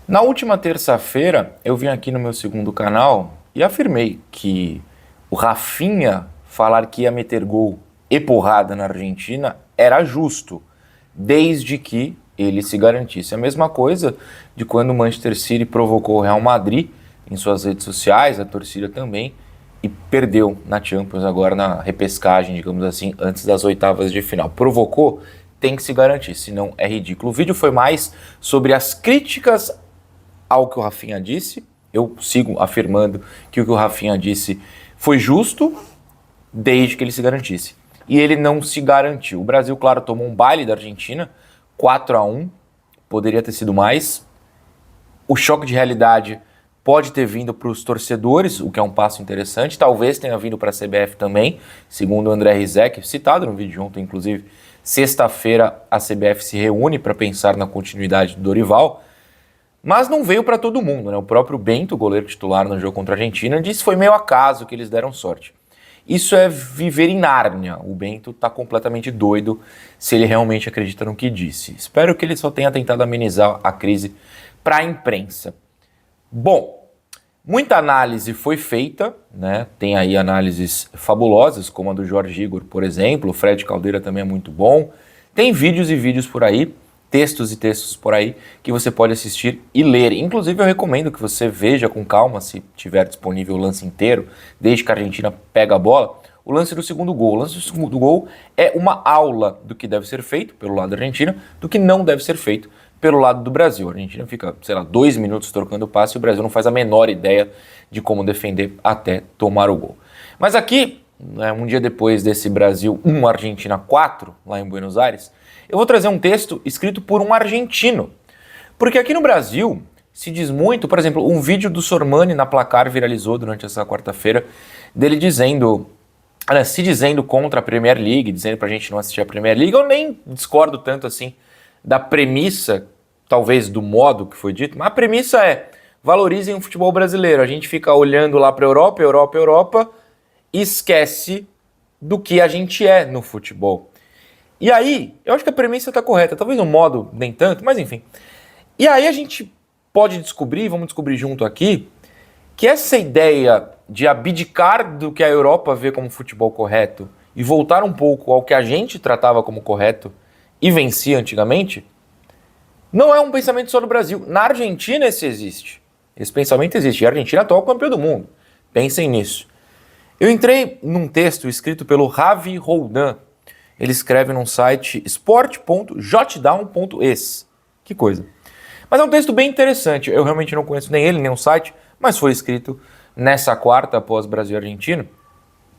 Na última terça-feira, eu vim aqui no meu segundo canal e afirmei que o Rafinha falar que ia meter gol e porrada na Argentina era justo, desde que ele se garantisse. A mesma coisa de quando o Manchester City provocou o Real Madrid em suas redes sociais, a torcida também, e perdeu na Champions agora na repescagem, digamos assim, antes das oitavas de final. Provocou, tem que se garantir, senão é ridículo. O vídeo foi mais sobre as críticas ao que o Rafinha disse. Eu sigo afirmando que o que o Rafinha disse foi justo, desde que ele se garantisse. E ele não se garantiu. O Brasil, claro, tomou um baile da Argentina, 4-1, poderia ter sido mais. O choque de realidade pode ter vindo para os torcedores, o que é um passo interessante. Talvez tenha vindo para a CBF também, segundo o André Rizek, citado no vídeo de ontem, inclusive. Sexta-feira a CBF se reúne para pensar na continuidade do Dorival, mas não veio para todo mundo, né? O próprio Bento, goleiro titular no jogo contra a Argentina, disse que foi meio acaso que eles deram sorte. Isso é viver em Nárnia. O Bento está completamente doido se ele realmente acredita no que disse. Espero que ele só tenha tentado amenizar a crise para a imprensa. Bom, muita análise foi feita, né? Tem aí análises fabulosas, como a do Jorge Igor, por exemplo. O Fred Caldeira também é muito bom. Tem vídeos e vídeos por aí, textos e textos por aí, que você pode assistir e ler. Inclusive, eu recomendo que você veja com calma, se tiver disponível o lance inteiro, desde que a Argentina pega a bola, o lance do segundo gol. O lance do segundo gol é uma aula do que deve ser feito pelo lado da Argentina, do que não deve ser feito pelo lado do Brasil. A Argentina fica, 2 minutos trocando passe e o Brasil não faz a menor ideia de como defender até tomar o gol. Mas aqui, um dia depois desse Brasil 1, Argentina 4, lá em Buenos Aires, eu vou trazer um texto escrito por um argentino. Porque aqui no Brasil se diz muito, por exemplo, um vídeo do Sormani na Placar viralizou durante essa quarta-feira, dele se dizendo contra a Premier League, dizendo pra gente não assistir a Premier League. Eu nem discordo tanto assim da premissa, talvez do modo que foi dito, mas a premissa é: valorizem o futebol brasileiro. A gente fica olhando lá pra Europa, e esquece do que a gente é no futebol. E aí, eu acho que a premissa está correta, talvez no modo nem tanto, mas enfim. E aí a gente pode descobrir, vamos descobrir junto aqui, que essa ideia de abdicar do que a Europa vê como futebol correto e voltar um pouco ao que a gente tratava como correto e vencia antigamente, não é um pensamento só do Brasil. Na Argentina esse existe. Esse pensamento existe. E a Argentina é atual campeã do mundo. Pensem nisso. Eu entrei num texto escrito pelo Javi Roldan. Ele escreve num site sport.jotdown.es. Que coisa. Mas é um texto bem interessante. Eu realmente não conheço nem ele, nem o site, mas foi escrito nessa quarta após Brasil e Argentina.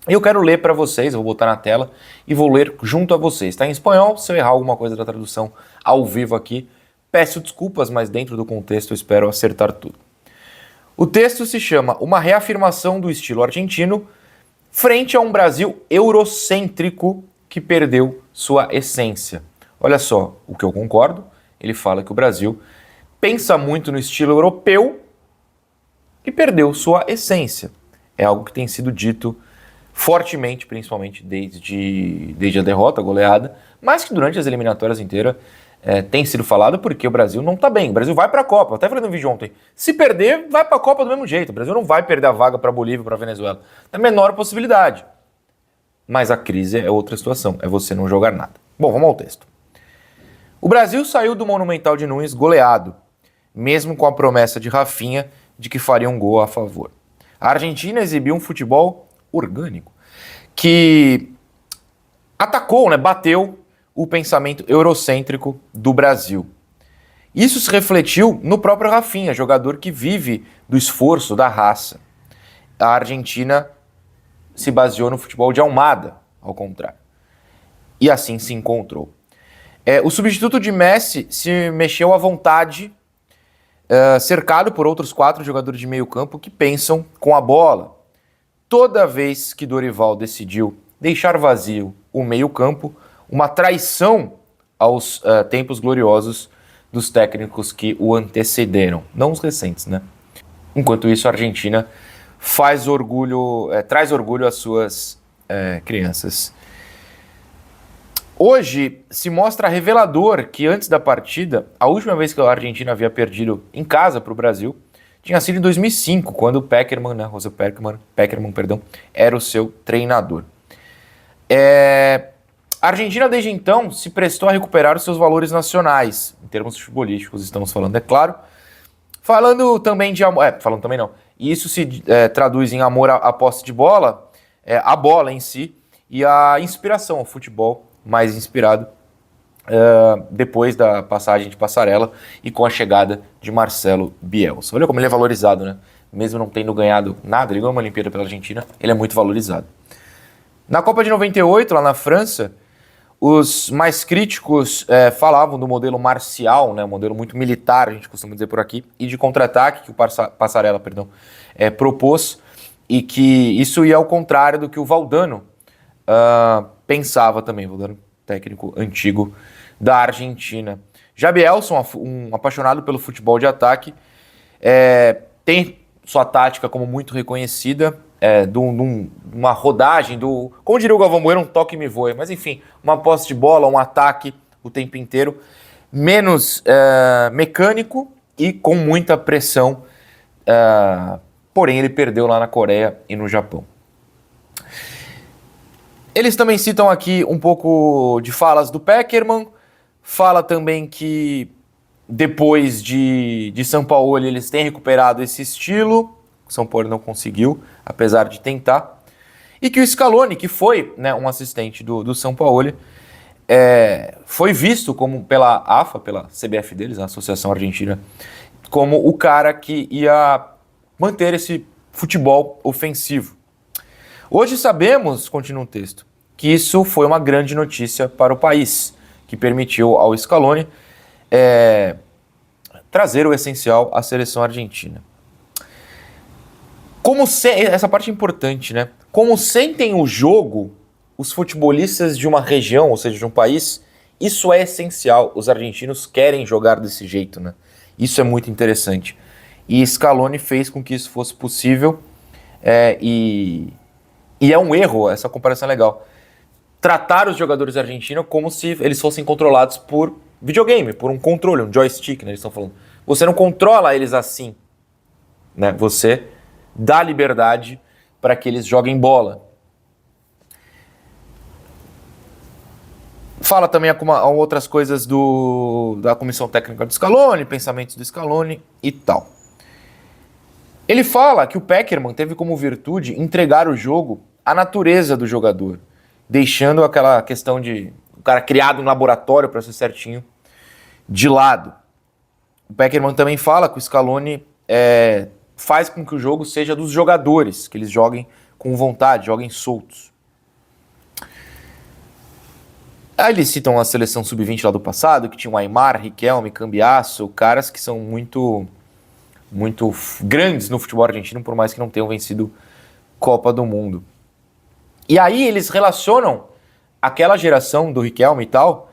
E eu quero ler para vocês, eu vou botar na tela e vou ler junto a vocês. Está em espanhol, se eu errar alguma coisa da tradução ao vivo aqui, peço desculpas, mas dentro do contexto eu espero acertar tudo. O texto se chama Uma reafirmação do estilo argentino frente a um Brasil eurocêntrico que perdeu sua essência. Olha só o que eu concordo. Ele fala que o Brasil pensa muito no estilo europeu e perdeu sua essência. É algo que tem sido dito fortemente, principalmente desde a derrota, a goleada, mas que durante as eliminatórias inteiras tem sido falado porque o Brasil não está bem. O Brasil vai para a Copa. Eu até falei no vídeo ontem. Se perder, vai para a Copa do mesmo jeito. O Brasil não vai perder a vaga para a Bolívia, para a Venezuela. É a menor possibilidade. Mas a crise é outra situação, é você não jogar nada. Bom, vamos ao texto. O Brasil saiu do Monumental de Nunes goleado, mesmo com a promessa de Rafinha de que faria um gol a favor. A Argentina exibiu um futebol orgânico, que atacou, bateu o pensamento eurocêntrico do Brasil. Isso se refletiu no próprio Rafinha, jogador que vive do esforço, da raça. A Argentina se baseou no futebol de Almada, ao contrário. E assim se encontrou. O substituto de Messi se mexeu à vontade, cercado por outros 4 jogadores de meio campo que pensam com a bola. Toda vez que Dorival decidiu deixar vazio o meio campo, uma traição aos tempos gloriosos dos técnicos que o antecederam. Não os recentes, né? Enquanto isso, a Argentina traz orgulho às suas crianças. Hoje se mostra revelador que antes da partida, a última vez que a Argentina havia perdido em casa para o Brasil, tinha sido em 2005, quando o Pekerman, né, José Pekerman, perdão, era o seu treinador. A Argentina, desde então, se prestou a recuperar os seus valores nacionais, em termos futebolísticos, estamos falando, é claro. Falando também de amor... falando também não. E isso se traduz em amor à posse de bola, a bola em si, e a inspiração ao futebol mais inspirado depois da passagem de Passarella e com a chegada de Marcelo Bielsa. Olha como ele é valorizado, né? Mesmo não tendo ganhado nada, ele ganhou uma Olimpíada pela Argentina, ele é muito valorizado. Na Copa de 98, lá na França, os mais críticos falavam do modelo marcial, né, um modelo muito militar, a gente costuma dizer por aqui, e de contra-ataque que o Passarella propôs, e que isso ia ao contrário do que o Valdano pensava também, Valdano, técnico antigo da Argentina. Já Bielsa, um apaixonado pelo futebol de ataque, tem sua tática como muito reconhecida, uma rodagem, como diria o Galvão Bueno, um toque me voe, mas enfim, uma posse de bola, um ataque o tempo inteiro, menos mecânico e com muita pressão, porém ele perdeu lá na Coreia e no Japão. Eles também citam aqui um pouco de falas do Pekerman, fala também que depois de Sampaoli eles têm recuperado esse estilo, o São Paulo não conseguiu, apesar de tentar, e que o Scaloni, que foi, né, um assistente do Sampaoli, foi visto como pela AFA, pela CBF deles, a Associação Argentina, como o cara que ia manter esse futebol ofensivo. Hoje sabemos, continua o texto, que isso foi uma grande notícia para o país, que permitiu ao Scaloni trazer o essencial à seleção argentina. Essa parte é importante, né? Como sentem o jogo os futebolistas de uma região, ou seja, de um país, isso é essencial. Os argentinos querem jogar desse jeito, né? Isso é muito interessante. E Scaloni fez com que isso fosse possível, e é um erro, essa comparação é legal, tratar os jogadores argentinos como se eles fossem controlados por videogame, por um controle, um joystick, né? Eles estão falando. Você não controla eles assim, né? Você dá liberdade para que eles joguem bola. Fala também outras coisas da comissão técnica do Scaloni, pensamentos do Scaloni e tal. Ele fala que o Pekerman teve como virtude entregar o jogo à natureza do jogador, deixando aquela questão de o cara criado em laboratório para ser certinho de lado. O Pekerman também fala que o Scaloni faz com que o jogo seja dos jogadores, que eles joguem com vontade, joguem soltos. Aí eles citam a seleção sub-20 lá do passado, que tinha o Aimar, Riquelme, Cambiasso, caras que são muito, muito grandes no futebol argentino, por mais que não tenham vencido Copa do Mundo. E aí eles relacionam aquela geração do Riquelme e tal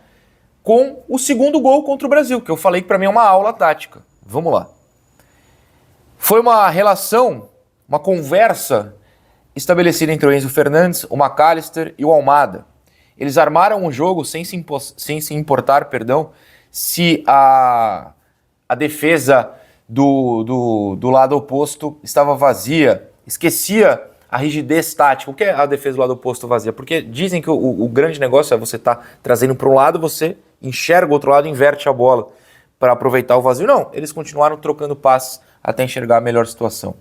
com o segundo gol contra o Brasil, que eu falei que para mim é uma aula tática. Vamos lá. Foi uma relação, uma conversa estabelecida entre o Enzo Fernandes, o McAllister e o Almada. Eles armaram um jogo sem se importar, se a defesa do lado oposto estava vazia, esquecia a rigidez tática. O que é a defesa do lado oposto vazia? Porque dizem que o grande negócio é você estar trazendo para um lado, você enxerga o outro lado e inverte a bola para aproveitar o vazio. Não, eles continuaram trocando passes até enxergar a melhor situação.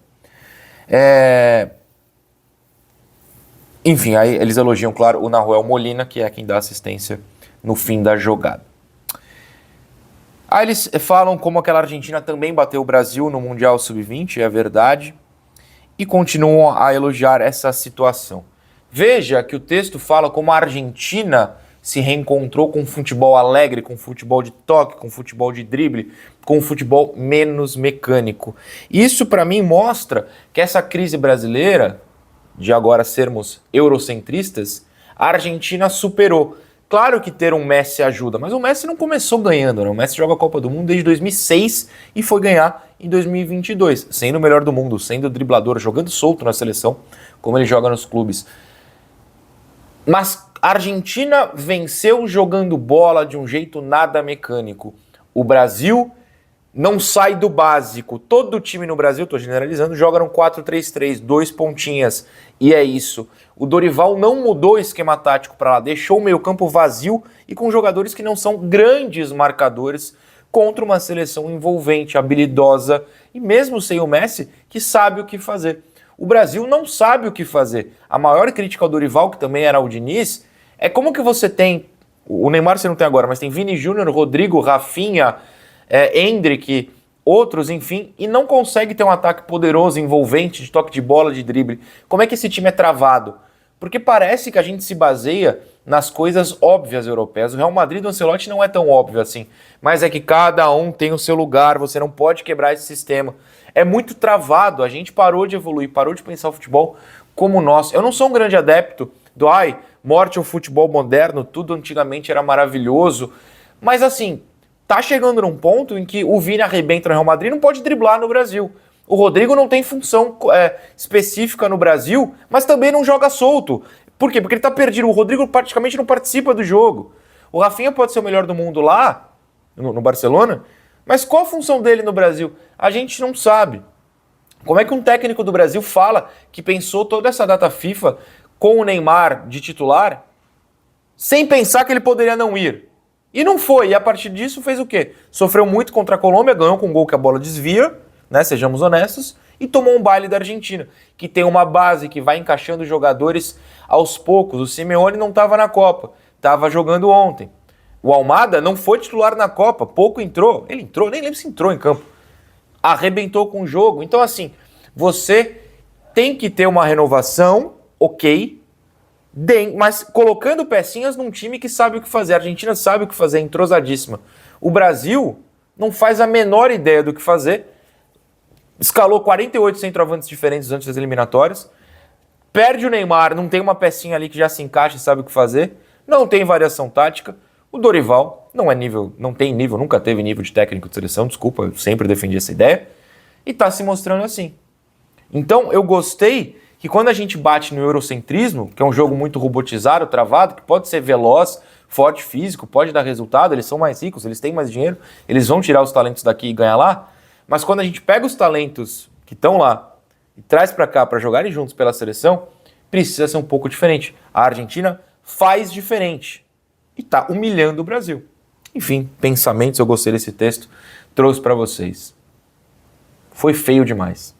Enfim, aí eles elogiam, claro, o Nahuel Molina, que é quem dá assistência no fim da jogada. Aí eles falam como aquela Argentina também bateu o Brasil no Mundial Sub-20, é verdade, e continuam a elogiar essa situação. Veja que o texto fala como a Argentina se reencontrou com futebol alegre, com futebol de toque, com futebol de drible, com futebol menos mecânico. Isso, para mim, mostra que essa crise brasileira, de agora sermos eurocentristas, a Argentina superou. Claro que ter um Messi ajuda, mas o Messi não começou ganhando, né? O Messi joga a Copa do Mundo desde 2006 e foi ganhar em 2022, sendo o melhor do mundo, sendo driblador, jogando solto na seleção, como ele joga nos clubes. Mas a Argentina venceu jogando bola de um jeito nada mecânico. O Brasil não sai do básico. Todo time no Brasil, estou generalizando, joga no 4-3-3, 2 pontinhas. E é isso. O Dorival não mudou o esquema tático para lá, deixou o meio-campo vazio e com jogadores que não são grandes marcadores contra uma seleção envolvente, habilidosa e mesmo sem o Messi, que sabe o que fazer. O Brasil não sabe o que fazer. A maior crítica ao Dorival, que também era o Diniz, é como que você tem, o Neymar você não tem agora, mas tem Vini Júnior, Rodrigo, Rafinha, Endrick, outros, enfim, e não consegue ter um ataque poderoso, envolvente, de toque de bola, de drible. Como é que esse time é travado? Porque parece que a gente se baseia nas coisas óbvias europeias. O Real Madrid do Ancelotti não é tão óbvio assim, mas é que cada um tem o seu lugar, você não pode quebrar esse sistema. É muito travado, a gente parou de evoluir, parou de pensar o futebol como nós. Eu não sou um grande adepto do morte ao futebol moderno, tudo antigamente era maravilhoso, mas assim, tá chegando num ponto em que o Vini arrebenta no Real Madrid, não pode driblar no Brasil. O Rodrigo não tem função específica no Brasil, mas também não joga solto. Por quê? Porque ele tá perdido. O Rodrigo praticamente não participa do jogo. O Rafinha pode ser o melhor do mundo lá, no Barcelona, mas qual a função dele no Brasil? A gente não sabe. Como é que um técnico do Brasil fala que pensou toda essa data FIFA com o Neymar de titular, sem pensar que ele poderia não ir? E não foi, e a partir disso fez o quê? Sofreu muito contra a Colômbia, ganhou com um gol que a bola desvia, né, sejamos honestos, e tomou um baile da Argentina, que tem uma base que vai encaixando jogadores aos poucos. O Simeone não estava na Copa, estava jogando ontem. O Almada não foi titular na Copa, pouco entrou. Ele entrou, nem lembro se entrou em campo. Arrebentou com o jogo. Então, assim, você tem que ter uma renovação, ok, mas colocando pecinhas num time que sabe o que fazer. A Argentina sabe o que fazer, é entrosadíssima. O Brasil não faz a menor ideia do que fazer. Escalou 48 centroavantes diferentes antes das eliminatórias. Perde o Neymar, não tem uma pecinha ali que já se encaixa e sabe o que fazer. Não tem variação tática. O Dorival não tem nível, nunca teve nível de técnico de seleção, desculpa, eu sempre defendi essa ideia. E tá se mostrando assim. Então eu gostei que quando a gente bate no eurocentrismo, que é um jogo muito robotizado, travado, que pode ser veloz, forte físico, pode dar resultado, eles são mais ricos, eles têm mais dinheiro, eles vão tirar os talentos daqui e ganhar lá. Mas quando a gente pega os talentos que estão lá e traz para cá para jogarem juntos pela seleção, precisa ser um pouco diferente. A Argentina faz diferente e está humilhando o Brasil. Enfim, pensamentos, eu gostei desse texto, trouxe para vocês. Foi feio demais.